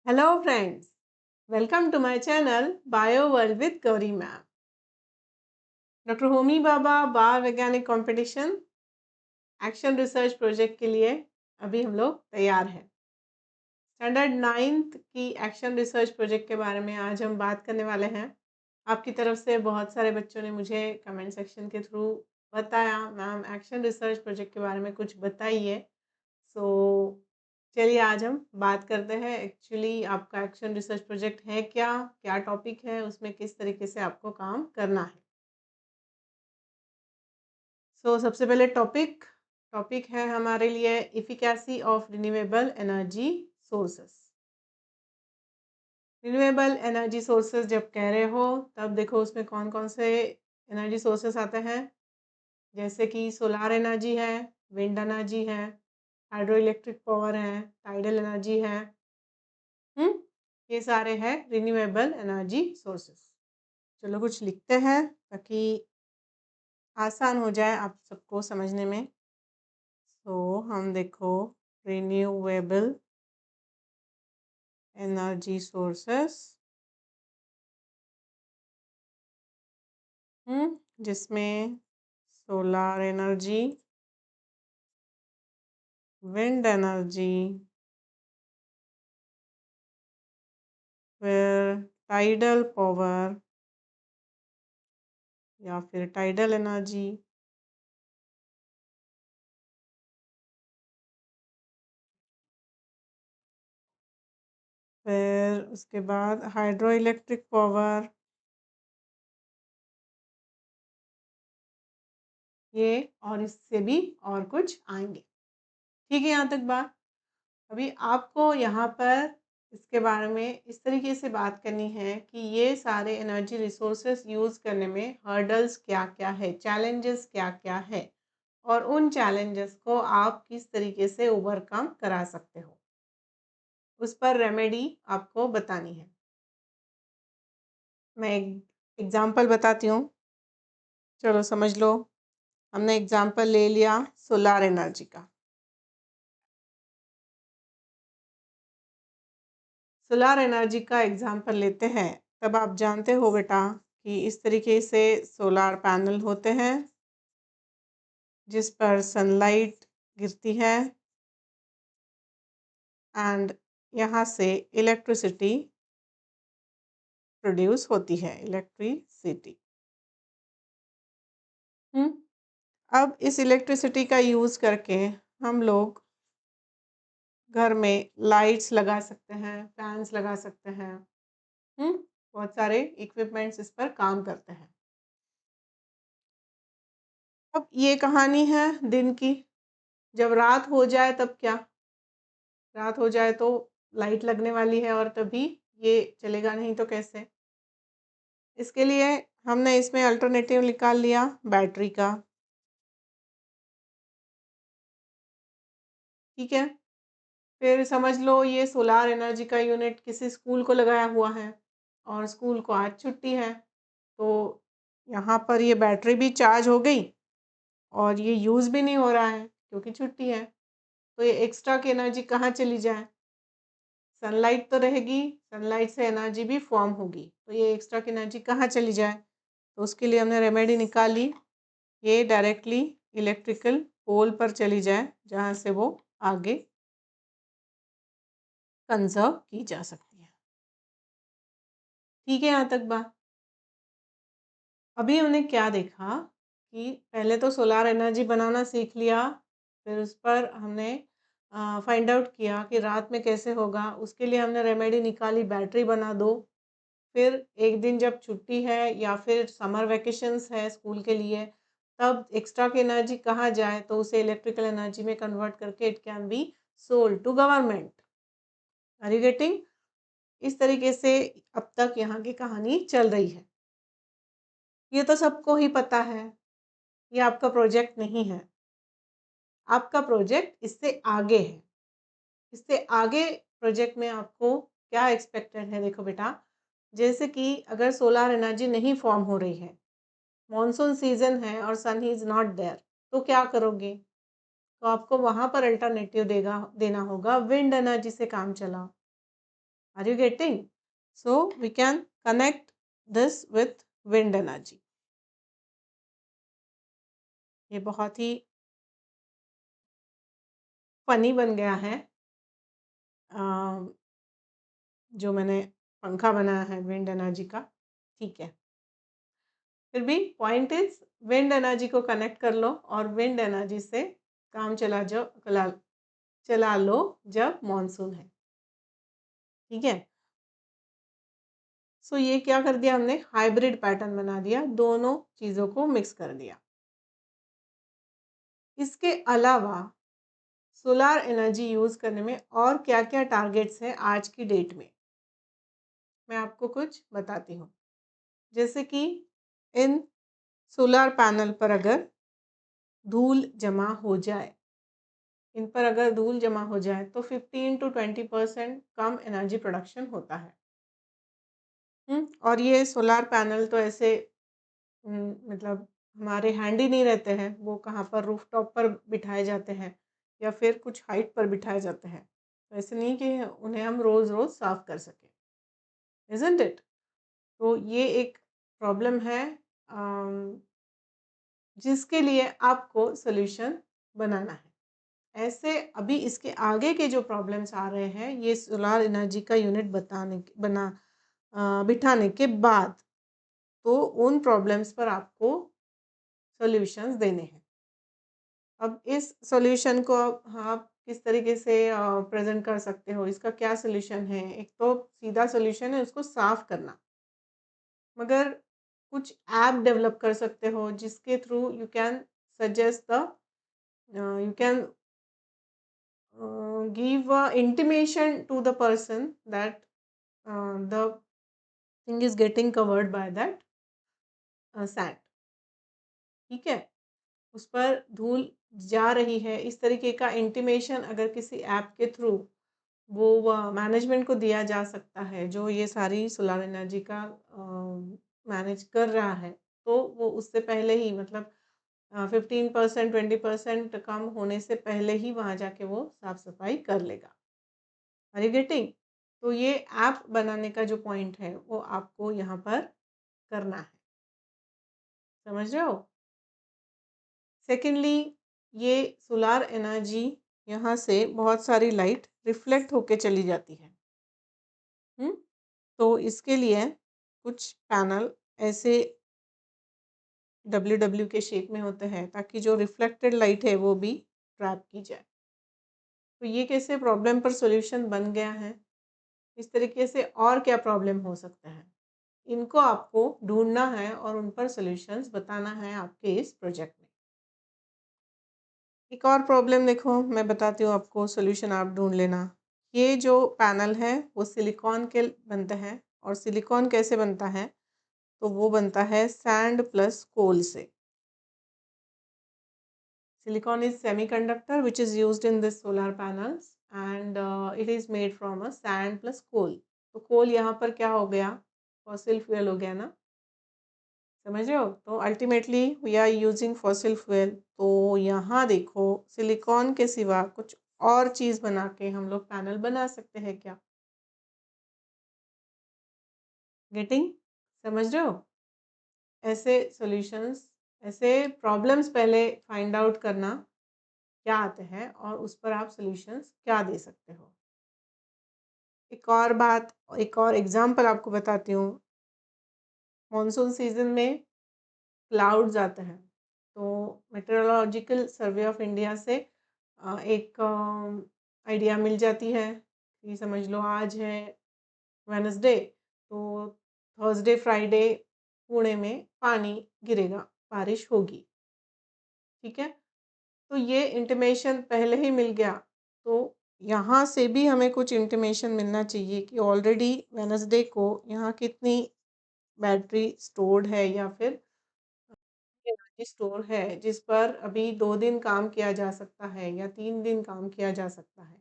Hello friends, welcome to my channel Bio World with Gauri Ma'am. Doctor Homi Bhabha बाल वैज्ञानिक competition action research project के लिए अभी हम लोग तैयार हैं। स्टैंडर्ड 9th की एक्शन रिसर्च प्रोजेक्ट के बारे में आज हम बात करने वाले हैं। आपकी तरफ से बहुत सारे बच्चों ने मुझे कमेंट सेक्शन के थ्रू बताया, मैम एक्शन रिसर्च प्रोजेक्ट के बारे में कुछ बताइए। सो चलिए आज हम बात करते हैं एक्चुअली आपका एक्शन रिसर्च प्रोजेक्ट है क्या, क्या टॉपिक है, उसमें किस तरीके से आपको काम करना है। सबसे पहले टॉपिक है हमारे लिए efficacy of renewable energy sources. Renewable energy sources जब कह रहे हो तब देखो उसमें कौन कौन से एनर्जी सोर्सेस आते हैं, जैसे कि सोलार एनर्जी है, विंड एनर्जी है, हाइड्रो इलेक्ट्रिक पावर है, टाइडल एनर्जी है। ये सारे हैं रिन्यूएबल एनर्जी सोर्सेस। चलो कुछ लिखते हैं ताकि आसान हो जाए आप सबको समझने में। हम देखो रिन्यूएबल एनर्जी सोर्सेस जिसमें सोलार एनर्जी, विंड एनर्जी, फिर टाइडल पावर या फिर टाइडल एनर्जी, फिर उसके बाद हाइड्रो इलेक्ट्रिक पावर, ये और इससे भी और कुछ आएंगे। ठीक है, यहाँ तक बात। अभी आपको यहाँ पर इसके बारे में इस तरीके से बात करनी है कि ये सारे एनर्जी रिसोर्सेस यूज़ करने में हर्डल्स क्या क्या है, चैलेंजेस क्या क्या है, और उन चैलेंजेस को आप किस तरीके से ओवरकम करा सकते हो, उस पर रेमेडी आपको बतानी है। मैं एक एग्जांपल बताती हूँ, चलो समझ लो। हमने एग्जांपल ले लिया सोलार एनर्जी का। सोलार एनर्जी का एग्जांपल लेते हैं, तब आप जानते हो बेटा कि इस तरीके से सोलार पैनल होते हैं जिस पर सनलाइट गिरती है एंड यहाँ से इलेक्ट्रिसिटी प्रोड्यूस होती है, इलेक्ट्रिसिटी। अब इस इलेक्ट्रिसिटी का यूज़ करके हम लोग घर में लाइट्स लगा सकते हैं, फैंस लगा सकते हैं। बहुत सारे इक्विपमेंट्स इस पर काम करते हैं। अब ये कहानी है दिन की। जब रात हो जाए तब क्या? रात हो जाए तो लाइट लगने वाली है और तभी ये चलेगा, नहीं तो कैसे? इसके लिए हमने इसमें अल्टरनेटिव निकाल लिया बैटरी का। ठीक है, फिर समझ लो ये सोलार एनर्जी का यूनिट किसी स्कूल को लगाया हुआ है और स्कूल को आज छुट्टी है, तो यहाँ पर ये बैटरी भी चार्ज हो गई और ये यूज़ भी नहीं हो रहा है क्योंकि छुट्टी है। तो ये एक्स्ट्रा की एनर्जी कहाँ चली जाए? सनलाइट तो रहेगी, सनलाइट से एनर्जी भी फॉर्म होगी, तो ये एक्स्ट्रा की एनर्जी कहाँ चली जाए? तो उसके लिए हमने रेमेडी निकाली, ये डायरेक्टली इलेक्ट्रिकल पोल पर चली जाए जहाँ से वो आगे कंजर्व की जा सकती है। ठीक है, यहाँ तक बात। अभी हमने क्या देखा कि पहले तो सोलार एनर्जी बनाना सीख लिया, फिर उस पर हमने फाइंड आउट किया कि रात में कैसे होगा। उसके लिए हमने रेमेडी निकाली, बैटरी बना दो। फिर एक दिन जब छुट्टी है या फिर समर वैकेशंस है स्कूल के लिए, तब एक्स्ट्रा की एनर्जी कहाँ जाए? तो उसे इलेक्ट्रिकल एनर्जी में कन्वर्ट करके it can be sold to government. Are you getting? इस तरीके से अब तक यहाँ की कहानी चल रही है। ये तो सबको ही पता है, ये आपका प्रोजेक्ट नहीं है। आपका प्रोजेक्ट इससे आगे है। इससे आगे प्रोजेक्ट में आपको क्या एक्सपेक्टेड है? देखो बेटा, जैसे कि अगर सोलार एनर्जी नहीं फॉर्म हो रही है, मॉनसून सीजन है और सन इज़ नॉट देयर, तो क्या करोगे? तो आपको वहाँ पर अल्टरनेटिव देना होगा, विंड एनर्जी से काम चलाओ। Are you getting? So we can connect this with wind energy. ये बहुत ही फनी बन गया है। जो मैंने पंखा बनाया है विंड एनर्जी का, ठीक है। फिर भी पॉइंट इज विंड एनर्जी को कनेक्ट कर लो और विंड एनर्जी से काम चला लो जब मॉनसून है, ठीक है। सो ये क्या कर दिया हमने, हाइब्रिड पैटर्न बना दिया, दोनों चीज़ों को मिक्स कर दिया। इसके अलावा सोलार एनर्जी यूज़ करने में और क्या-क्या टारगेट्स हैं आज की डेट में, मैं आपको कुछ बताती हूँ। जैसे कि इन सोलार पैनल पर अगर धूल जमा हो जाए, इन पर अगर धूल जमा हो जाए तो 15 to 20% कम एनर्जी प्रोडक्शन होता है। और ये सोलार पैनल तो ऐसे मतलब हमारे हैंडी नहीं रहते हैं, वो कहाँ पर रूफटॉप पर बिठाए जाते हैं या फिर कुछ हाइट पर बिठाए जाते हैं। तो ऐसे नहीं कि उन्हें हम रोज़-रोज़ साफ़ कर सकें, इज़न्ट इट? तो ये एक प्रॉब्लम है जिसके लिए आपको सॉल्यूशन बनाना है। ऐसे अभी इसके आगे के जो प्रॉब्लम्स आ रहे हैं, ये सोलार एनर्जी का यूनिट बिठाने के बाद, तो उन प्रॉब्लम्स पर आपको सॉल्यूशंस देने हैं। अब इस सॉल्यूशन को आप किस तरीके से प्रेज़ेंट कर सकते हो, इसका क्या सॉल्यूशन है? एक तो सीधा सॉल्यूशन है उसको साफ़ करना, मगर कुछ ऐप डेवलप कर सकते हो जिसके through you can suggest you can give intimation to the person that the thing is getting covered by that sand, ठीक है। उस पर धूल जा रही है, इस तरीके का इंटिमेशन अगर किसी ऐप के थ्रू वो मैनेजमेंट को दिया जा सकता है, जो ये सारी सोलर एनर्जी का मैनेज कर रहा है, तो वो उससे पहले ही मतलब 15% 20% कम होने से पहले ही वहाँ जाके वो साफ सफाई कर लेगा। Are you getting? तो ये ऐप बनाने का जो पॉइंट है वो आपको यहाँ पर करना है, समझ रहे हो। सेकेंडली, ये सोलार एनर्जी यहाँ से बहुत सारी लाइट रिफ्लेक्ट होके चली जाती है। तो इसके लिए कुछ पैनल ऐसे डब्ल्यू के शेप में होते हैं ताकि जो रिफ्लेक्टेड लाइट है वो भी ट्रैप की जाए। तो ये कैसे प्रॉब्लम पर सॉल्यूशन बन गया है। इस तरीके से और क्या प्रॉब्लम हो सकता है, इनको आपको ढूंढना है और उन पर सॉल्यूशंस बताना है आपके इस प्रोजेक्ट में। एक और प्रॉब्लम देखो, मैं बताती हूँ आपको, सॉल्यूशन आप ढूंढ लेना। ये जो पैनल है वो सिलिकॉन के बनते हैं, और सिलिकॉन कैसे बनता है, तो वो बनता है सैंड प्लस कोल से। Silicon is semiconductor which is used in this solar panels and it is made from a sand plus coal। तो कोल यहाँ पर क्या हो गया, फॉसिल फ्यूल हो गया ना, समझ रहे हो। तो ultimately we are using fossil fuel. तो यहाँ देखो, सिलिकॉन के सिवा कुछ और चीज़ बना के हम लोग पैनल बना सकते हैं क्या, गेटिंग, समझ रहे हो। ऐसे सॉल्यूशंस, ऐसे प्रॉब्लम्स पहले फाइंड आउट करना क्या आते हैं और उस पर आप सॉल्यूशंस क्या दे सकते हो। एक और बात, एक और एग्जांपल आपको बताती हूँ। मॉनसून सीजन में क्लाउड्स आते हैं, तो मेट्रोलॉजिकल सर्वे ऑफ इंडिया से एक आइडिया मिल जाती है कि समझ लो आज है वेडनेसडे, तो थर्सडे फ्राइडे पुणे में पानी गिरेगा, बारिश होगी, ठीक है। तो ये इंटीमेशन पहले ही मिल गया, तो यहाँ से भी हमें कुछ इंटीमेशन मिलना चाहिए कि ऑलरेडी वेडनेसडे को यहाँ कितनी बैटरी स्टोर्ड है या फिर एनर्जी स्टोर है जिस पर अभी 2 दिन काम किया जा सकता है या 3 दिन काम किया जा सकता है।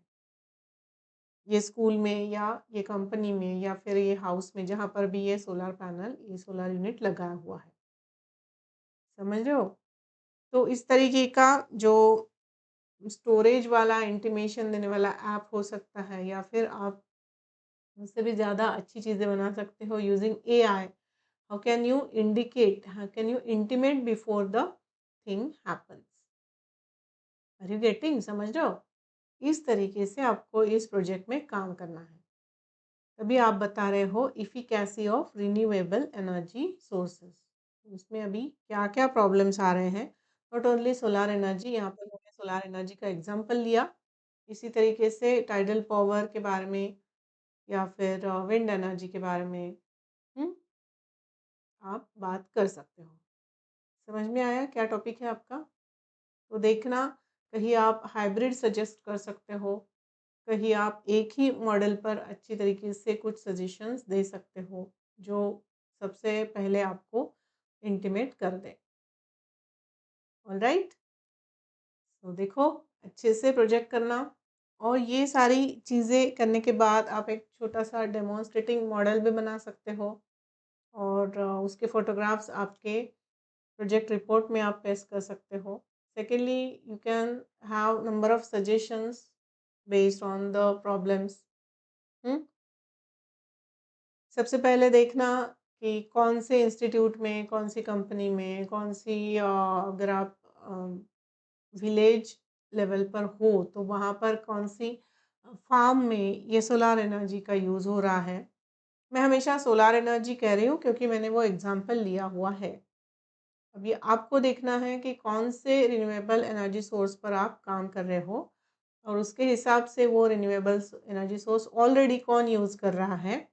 ये स्कूल में या ये कंपनी में या फिर ये हाउस में जहाँ पर भी ये सोलर पैनल, ये सोलर यूनिट लगा हुआ है, समझ रहे हो। तो इस तरीके का जो स्टोरेज वाला इंटीमेशन देने वाला ऐप हो सकता है, या फिर आप उससे भी ज़्यादा अच्छी चीज़ें बना सकते हो using AI. How can you indicate, how can you intimate before the thing happens. Are you getting, समझ रहे हो? इस तरीके से आपको इस प्रोजेक्ट में काम करना है। अभी आप बता रहे हो efficacy of renewable energy sources, उसमें अभी क्या क्या प्रॉब्लम्स आ रहे हैं। नॉट ओनली सोलार एनर्जी, यहाँ पर मैंने सोलार एनर्जी का एग्जांपल लिया, इसी तरीके से टाइडल पावर के बारे में या फिर विंड एनर्जी के बारे में हम्म, आप बात कर सकते हो। समझ में आया क्या टॉपिक है आपका? तो देखना, कहीं आप हाइब्रिड सजेस्ट कर सकते हो, कहीं आप एक ही मॉडल पर अच्छी तरीके से कुछ सजेशंस दे सकते हो जो सबसे पहले आपको इंटीमेट कर दे। ऑलराइट, तो देखो, अच्छे से प्रोजेक्ट करना, और ये सारी चीज़ें करने के बाद आप एक छोटा सा डेमोन्स्ट्रेटिंग मॉडल भी बना सकते हो, और उसके फोटोग्राफ्स आपके प्रोजेक्ट रिपोर्ट में आप पेश कर सकते हो। Secondly, you can have number of suggestions based on the problems. सबसे पहले देखना कि कौन से इंस्टीट्यूट में, कौन सी कंपनी में, कौन सी अगर आप विलेज लेवल पर हो तो वहाँ पर कौन सी फार्म में ये सोलार एनर्जी का यूज़ हो रहा है। मैं हमेशा सोलार एनर्जी कह रही हूँ क्योंकि मैंने वो एग्जांपल लिया हुआ है। अभी आपको देखना है कि कौन से रिन्यूएबल एनर्जी सोर्स पर आप काम कर रहे हो, और उसके हिसाब से वो रिन्यूएबल एनर्जी सोर्स ऑलरेडी कौन यूज़ कर रहा है,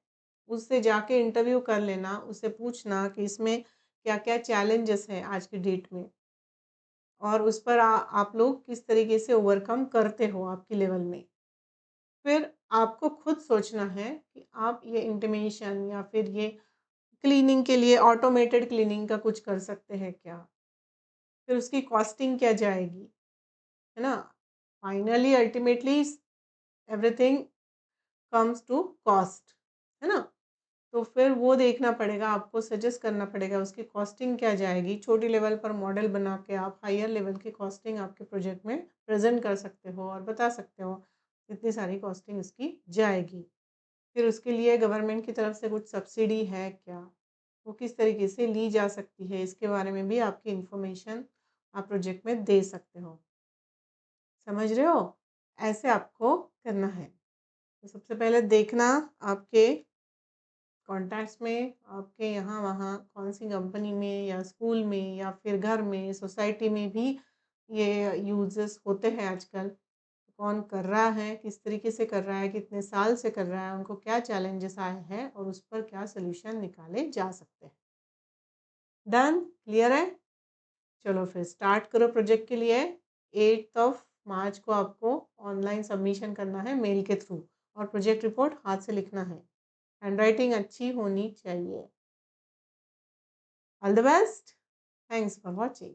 उससे जाके इंटरव्यू कर लेना, उससे पूछना कि इसमें क्या-क्या चैलेंजेस हैं आज की डेट में, और उस पर आप लोग किस तरीके से ओवरकम करते हो आपकी लेवल में। फिर आपको खुद सोचना है कि आप ये इंटिमेशन या फिर ये क्लीनिंग के लिए ऑटोमेटेड क्लीनिंग का कुछ कर सकते हैं क्या? फिर उसकी कॉस्टिंग क्या जाएगी, है ना? Finally ultimately everything comes to cost, है ना? तो फिर वो देखना पड़ेगा, आपको सजेस्ट करना पड़ेगा उसकी कॉस्टिंग क्या जाएगी। छोटी लेवल पर मॉडल बना के आप हायर लेवल की कॉस्टिंग आपके प्रोजेक्ट में प्रेजेंट कर सकते हो और बता सकते हो इतनी सारी कॉस्टिंग इसकी जाएगी। फिर उसके लिए गवर्नमेंट की तरफ से कुछ सब्सिडी है क्या, वो किस तरीके से ली जा सकती है, इसके बारे में भी आपकी इंफॉर्मेशन आप प्रोजेक्ट में दे सकते हो। समझ रहे हो? ऐसे आपको करना है। तो सबसे पहले देखना आपके कॉन्टैक्ट्स में, आपके यहाँ वहाँ कौन सी कंपनी में या स्कूल में या फिर घर में, सोसाइटी में भी ये यूजेस होते हैं आजकल। कौन कर रहा है, किस तरीके से कर रहा है, कितने साल से कर रहा है, उनको क्या चैलेंजेस आए हैं और उस पर क्या सॉल्यूशन निकाले जा सकते हैं। डन? क्लियर है? चलो फिर स्टार्ट करो प्रोजेक्ट के लिए। 8 मार्च को आपको ऑनलाइन सबमिशन करना है मेल के थ्रू, और प्रोजेक्ट रिपोर्ट हाथ से लिखना है। हैंडराइटिंग अच्छी होनी चाहिए। All the best. Thanks for watching.